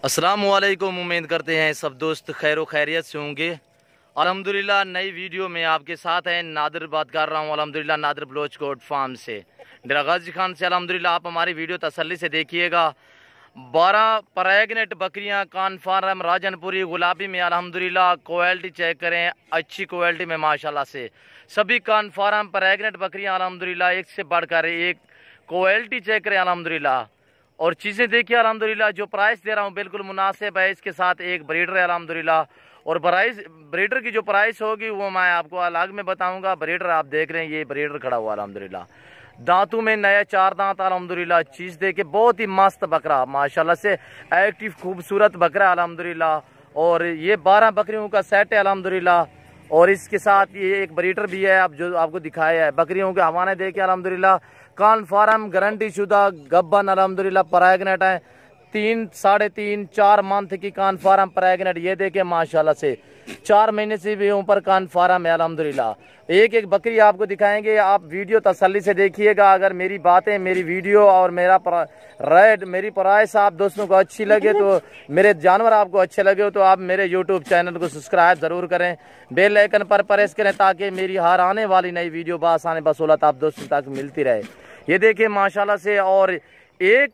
अस्सलामुअलैकुम। उम्मीद करते हैं सब दोस्त खैर खैरियत से होंगे। अल्हम्दुलिल्लाह नई वीडियो में आपके साथ हैं। नादिर बात कर रहा हूँ अल्हम्दुलिल्लाह नादिर बलोच कोट फार्म से, डेरा गाजी खान से। अल्हम्दुलिल्लाह आप हमारी वीडियो तसल्ली से देखिएगा। 12 प्रेग्नेंट बकरियां कान फार्म राजनपुरी गुलाबी में अल्हम्दुलिल्लाह क्वालिटी चेक करें, अच्छी क्वालिटी में माशाल्लाह से सभी कान फार्म प्रेग्नेंट बकरियां अल्हम्दुलिल्लाह एक से बढ़कर एक क्वालिटी चेक करें अल्हम्दुलिल्लाह। और चीज़ें देखिए अल्हम्दुलिल्लाह, जो प्राइस दे रहा हूँ बिल्कुल मुनासिब है। इसके साथ एक ब्रीडर है अल्हम्दुलिल्लाह, और ब्रीडर की जो प्राइस होगी वो मैं आपको अलग में बताऊंगा। ब्रीडर आप देख रहे हैं, ये ब्रीडर खड़ा हुआ अल्हम्दुलिल्लाह, दांतों में नया 4 दांत अल्हम्दुलिल्लाह। चीज़ देखे बहुत ही मस्त बकरा माशाल्लाह से एक्टिव खूबसूरत बकरा अल्हम्दुलिल्लाह। और ये 12 बकरियों का सेट है अल्हम्दुलिल्लाह। और इसके साथ ये एक ब्रीडर भी है, अब जो आपको दिखाया है। बकरियों के हवाने देखे अल्हम्दुलिल्लाह, कान फार्म गारंटी शुदा गब्बन अल्हम्दुलिल्लाह प्रेग्नेंट है। 3, 3.5, 4 मंथ की कान फार्म प्रेग्नेंट। ये देखे माशाल्लाह से 4 महीने से भी ऊपर कान फार्म है अल्हम्दुलिल्लाह। एक एक बकरी आपको दिखाएंगे, आप वीडियो तसल्ली से देखिएगा। अगर मेरी बातें, मेरी वीडियो और मेरी प्राइस आप दोस्तों को अच्छी लगे, तो मेरे जानवर आपको अच्छे लगे तो आप मेरे यूट्यूब चैनल को सब्सक्राइब ज़रूर करें, बेल आइकन पर प्रेस करें, ताकि मेरी हर आने वाली नई वीडियो बासाने बसौलत आप दोस्तों तक मिलती रहे। ये देखिए माशाल्लाह से। और एक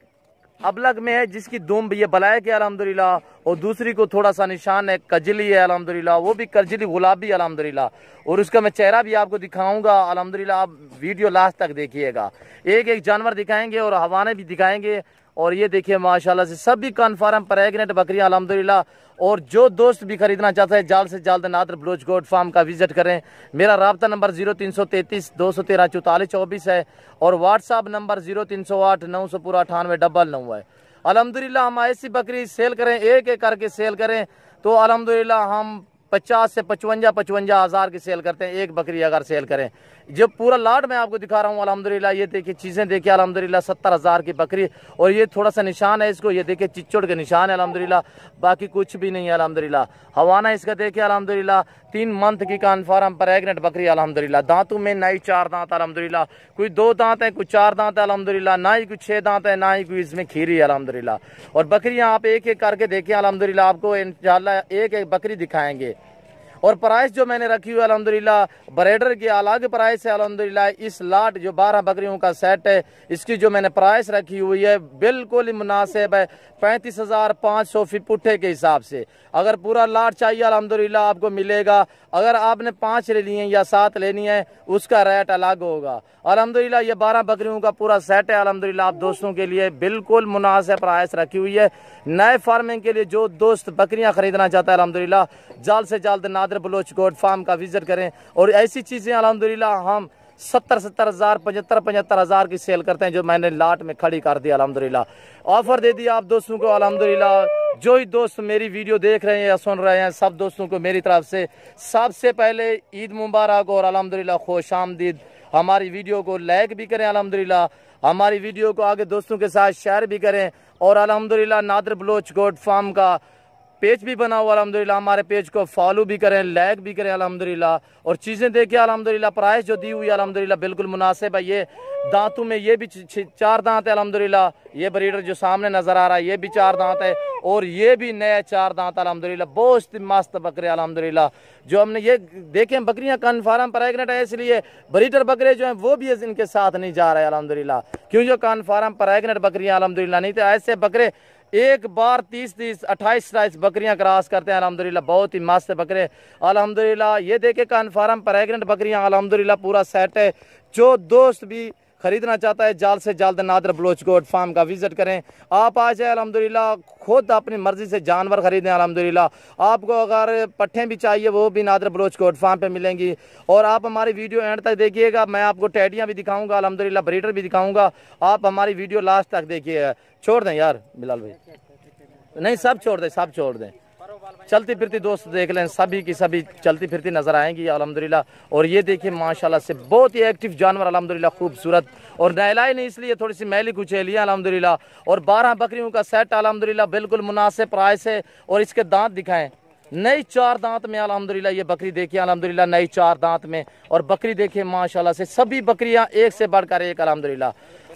अबलग में है जिसकी दुम ये बलाय के अल्हम्दुलिल्लाह, और दूसरी को थोड़ा सा निशान है कजली है अल्हम्दुलिल्लाह, वो भी कजली गुलाबी अल्हम्दुलिल्लाह। और उसका मैं चेहरा भी आपको दिखाऊंगा अल्हम्दुलिल्लाह, आप वीडियो लास्ट तक देखिएगा। एक एक जानवर दिखाएंगे और हवाने भी दिखाएंगे। और ये देखिए माशाल्लाह से सभी कन्फर्म प्रेग्नेंट बकरियां अल्हम्दुलिल्लाह। और जो दोस्त भी खरीदना चाहता है जल्द से जल्द नादिर बलोच गोट फार्म का विजिट करें। मेरा राब्ता नंबर 0333 213 44 24 है, और व्हाट्सअप नंबर 0308 900 पूरा 9899 है। अल्हम्दुलिल्लाह हम ऐसी बकरी सेल करें, एक एक करके सेल करें तो अल्हम्दुलिल्लाह हम 50 से 55 हज़ार की सेल करते हैं एक बकरी अगर सेल करें। जो पूरा लाट मैं आपको दिखा रहा हूँ अल्हम्दुलिल्लाह, ये देखिए चीज़ें देखिए अल्हम्दुलिल्लाह 70 हज़ार की बकरी। और ये थोड़ा सा निशान है इसको, ये देखिए चिच्चोड़ के निशान है अल्हम्दुलिल्लाह, बाकी कुछ भी नहीं है अल्हम्दुलिल्लाह। हवाना इसका देखिए अल्हम्दुलिल्लाह 3 मंथ की कन्फर्म प्रेग्नेंट बकरी अल्हम्दुलिल्लाह। दांतों में नई 4 दांत अल्हम्दुलिल्लाह, कोई 2 दांत है, कोई 4 दांत है अल्हम्दुलिल्लाह, ना ही कोई 6 दांत है, ना ही कोई इसमें खीरी है अल्हम्दुलिल्लाह। और बकरियाँ आप एक एक करके देखिए अल्हम्दुलिल्लाह, आपको इंशाअल्लाह एक एक बकरी दिखाएंगे। और प्राइस जो मैंने रखी हुई है अल्हम्दुलिल्लाह, ब्रीडर की अलग प्राइस है अल्हम्दुलिल्लाह। इस लाट जो 12 बकरियों का सेट है, इसकी जो मैंने प्राइस रखी हुई है बिल्कुल ही मुनासिब है, 35,500 फी पुट्ठे के हिसाब से। अगर पूरा लाट चाहिए अल्हम्दुलिल्लाह आपको मिलेगा। अगर आपने 5 ले लिए या 7 लेनी है उसका रेट अलग होगा अल्हम्दुलिल्लाह। ये 12 बकरियों का पूरा सेट है अल्हम्दुलिल्लाह, आप दोस्तों के लिए बिल्कुल मुनासिब प्राइस रखी हुई है। नए फार्मिंग के लिए जो दोस्त बकरियां खरीदना चाहता है अल्हम्दुलिल्लाह, जल्द से जल्द नादिर बलोच गोट फार्म का विजिट करें। और ऐसी चीज़ें अल्हम्दुलिल्लाह हम 70 हज़ार 75 हज़ार की सेल करते हैं, जो मैंने लाट में खड़ी कर दी अल्हम्दुलिल्लाह। ऑफर दे दिया आप दोस्तों को अल्हम्दुलिल्लाह। जो ही दोस्त मेरी वीडियो देख रहे हैं या सुन रहे हैं, सब दोस्तों को मेरी तरफ से सबसे पहले ईद मुबारक और अल्हम्दुलिल्लाह खुश आमदीद। हमारी वीडियो को लाइक भी करें अल्हम्दुलिल्लाह, हमारी वीडियो को आगे दोस्तों के साथ शेयर भी करें। और अल्हम्दुलिल्लाह नादिर बलोच गोट फार्म का पेज भी बना हुआ अल्हम्दुलिल्लाह, हमारे पेज को फॉलो भी करें, लाइक भी करें अल्हम्दुलिल्लाह। और चीज़ें देखिए अल्हम्दुलिल्लाह, प्राइस जो दी हुई है अल्हम्दुलिल्लाह बिल्कुल मुनासिब है। ये दांतों में ये भी 4 दांत है अल्हम्दुलिल्लाह। ये ब्रीडर जो सामने नजर आ रहा है ये भी 4 दांत है, और ये भी नया 4 दांत अल्हम्दुलिल्लाह। बहुत मस्त बकरे अल्हम्दुलिल्लाह। जो हमने ये देखें बकरियां कन्फर्म प्रेग्नेंट है, इसलिए ब्रीडर बकरे जो हैं वो भी इनके साथ नहीं जा रहे अल्हम्दुलिल्लाह, क्यों जो कन्फर्म प्रेग्नेंट बकरियां अल्हम्दुलिल्लाह। नहीं तो ऐसे बकरे एक बार 30 28 बकरियां क्रॉस करते हैं अल्हम्दुलिल्लाह, बहुत ही मस्त बकरे अल्हम्दुलिल्लाह। ये देखे कन्फर्म प्रेग्नेंट बकरियां अल्हम्दुलिल्लाह पूरा सेट है। जो दोस्त भी खरीदना चाहता है जल्द से जल्द नादिर बलोच गोट फार्म का विजिट करें। आप आ जाए अल्हम्दुलिल्लाह, खुद अपनी मर्जी से जानवर खरीदें अल्हम्दुलिल्लाह। आपको अगर पट्ठे भी चाहिए वो भी नादिर बलोच गोट फार्म पे मिलेंगी। और आप हमारी वीडियो एंड तक देखिएगा, मैं आपको टैडियाँ भी दिखाऊंगा अल्हम्दुलिल्लाह, ब्रीडर भी दिखाऊंगा। आप हमारी वीडियो लास्ट तक देखिएगा। छोड़ दें यार बिलाल भाई, नहीं सब छोड़ दें, सब छोड़ दें। चलती फिरती दोस्त देख लें, सभी की सभी चलती फिरती नजर आएंगी अल्हम्दुलिल्लाह। और ये देखिए माशाल्लाह से बहुत ही एक्टिव जानवर अल्हम्दुलिल्लाह, खूबसूरत। और नहलाई नहीं इसलिए थोड़ी सी मैली कुचैली अल्हम्दुलिल्लाह। और 12 बकरियों का सेट अल्हम्दुलिल्लाह बिल्कुल मुनासिब प्राइस है। और इसके दांत दिखाएं, नई 4 दांत में अल्हम्दुलिल्लाह। ये बकरी देखिए अल्हम्दुलिल्लाह नई 4 दांत में, और बकरी देखिए माशाल्लाह से सभी बकरियां एक से बढ़कर एक अल्हम्दुलिल्लाह,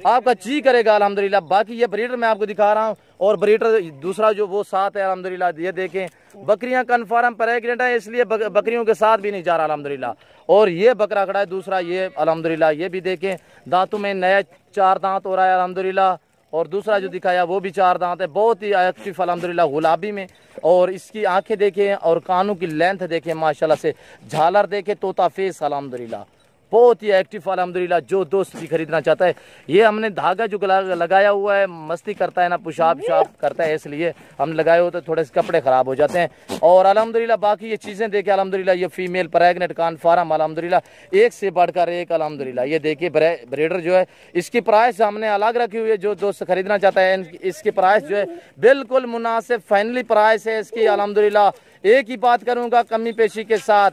आपका जी करेगा अल्हम्दुलिल्लाह। बाकी ये ब्रीडर मैं आपको दिखा रहा हूँ, और ब्रीडर दूसरा जो वो साथ है अल्हम्दुलिल्लाह। ये देखें बकरियां कन्फर्म प्रेग्नेंट है, इसलिए बकरियों के साथ भी नहीं जा रहा अल्हम्दुलिल्लाह। और ये बकरा खड़ा है दूसरा, ये अल्हम्दुलिल्लाह ये भी देखें दांतों में नया 4 दांत हो रहा है अल्हम्दुलिल्लाह। और दूसरा जो दिखाया वो भी 4 दांत है, बहुत ही एक्टिव अल्हम्दुलिल्लाह गुलाबी में। और इसकी आंखें देखें और कानों की लेंथ देखें माशाल्लाह से, झालर देखें तोता फेस अल्हम्दुलिल्लाह, बहुत ही एक्टिव अल्हम्दुलिल्लाह। जो दोस्त भी खरीदना चाहता है, ये हमने धागा जो लगाया हुआ है, मस्ती करता है ना, पेशाब करता है, इसलिए हम लगाए हो तो थोड़े से कपड़े ख़राब हो जाते हैं। और अल्हम्दुलिल्लाह बाकी ये चीज़ें देखें अल्हम्दुलिल्लाह, ये फीमेल प्रेग्नेंट कन्फर्म अल्हम्दुलिल्लाह, एक से बढ़कर एक अल्हम्दुलिल्लाह। ये देखिए ब्रीडर जो है, इसकी प्राइस हमने अलग रखी हुई है, जो दोस्त खरीदना चाहता है इसकी प्राइस जो है बिल्कुल मुनासिब फाइनली प्राइस है इसकी अल्हम्दुलिल्लाह। एक ही बात करूँगा कमी पेशी के साथ,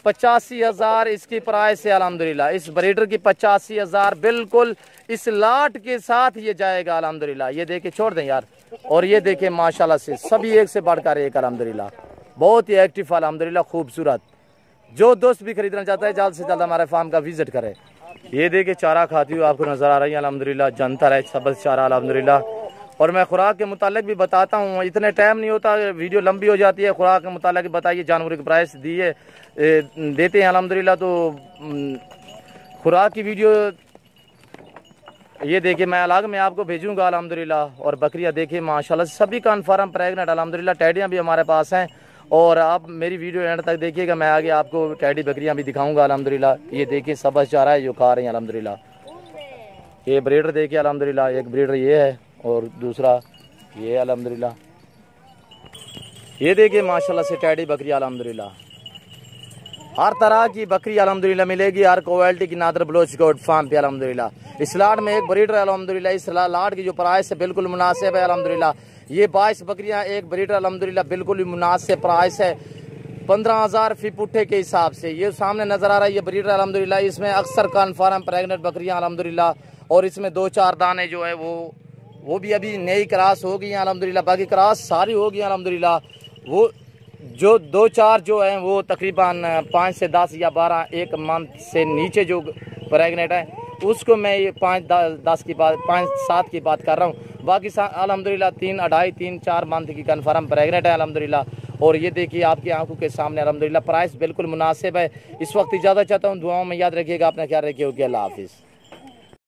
85,000 इसकी प्राइस है अल्हम्दुलिल्लाह। इस ब्रीडर की 85,000 बिल्कुल इस लाट के साथ ये जाएगा अल्हम्दुलिल्लाह। ये देखे छोड़ दें यार, और ये देखे माशाल्लाह से सभी एक से बढ़कर एक अल्हम्दुलिल्लाह, बहुत ही एक्टिव अल्हम्दुलिल्लाह खूबसूरत। जो दोस्त भी खरीदना चाहता है जल्द से जल्द हमारे फार्म का विजिट करे। ये देखे चारा खाती हुई आपको नजर आ रही है अल्हम्दुलिल्लाह, जनता है सबज चारा अल्हम्दुलिल्लाह। और मैं खुराक के मुतालिक भी बताता हूँ, इतने टाइम नहीं होता, वीडियो लंबी हो जाती है। खुराक के मुतालिक बताइए, जानवर की प्राइस दिए देते हैं अल्हम्दुलिल्लाह। तो खुराक की वीडियो ये देखिए मैं अलग में आपको भेजूंगा अल्हम्दुलिल्लाह। और बकरियाँ देखिए माशाल्लाह सभी कन्फर्म प्रेग्नेंट अल्हम्दुलिल्लाह, टैडियाँ भी हमारे पास हैं। और आप मेरी वीडियो एंड तक देखिएगा, मैं आगे आपको टैडी बकरियाँ भी दिखाऊंगा अल्हम्दुलिल्लाह। ये देखिए सबज चारा है जो खा रही हैं अल्हम्दुलिल्लाह। ये ब्रीडर देखिए अल्हम्दुलिल्लाह, एक ब्रीडर ये है और दूसरा ये अल्हम्दुलिल्लाह। ये देखिए माशाल्लाह से टैडी बकरी अल्हम्दुलिल्लाह, हर तरह की बकरी अल्हम्दुलिल्लाह मिलेगी, हर क्वालिटी की नादर बलोच गोट फार्म पे अल्हम्दुलिल्लाह। इस लाट में एक ब्रीडर अल्हम्दुलिल्लाह, इस लाट की जो प्राइस है बिल्कुल मुनासिब है अल्हम्दुलिल्लाह। ये 22 बकरियां एक ब्रीडर अल्हम्दुलिल्लाह, बिल्कुल ही मुनासिब प्राइस है 15,000 फी पुट्ठे के हिसाब से। ये सामने नजर आ रहा है ये ब्रीडर अल्हम्दुलिल्लाह, इसमें अक्सर कन्फर्म प्रेग्नेंट बकरियां अल्हम्दुलिल्लाह। और इसमें 2-4 दाने जो है वो भी अभी नई क्रॉस हो गई हैं अल्हम्दुलिल्लाह, बाकी क्रॉस सारी हो गई अल्हम्दुलिल्लाह। वो जो 2-4 जो हैं वो तकरीबन 5 से 10 या 12 एक मंथ से नीचे जो प्रेग्नेंट है उसको मैं ये 5-10 की बात 5-7 की बात कर रहा हूँ। बाकी अल्हम्दुलिल्लाह 3, 2.5, 3, 4 मंथ की कन्फर्म प्रेग्नेंट है अल्हम्दुलिल्लाह। और ये देखिए आपकी आंखों के सामने अल्हम्दुलिल्लाह, प्राइस बिल्कुल मुनासिब है। इस वक्त इजाज़त चाहता हूँ, दुआओं में याद रखिएगा, अपना ख्याल रखिए। ओके, अल्लाह हाफिज़।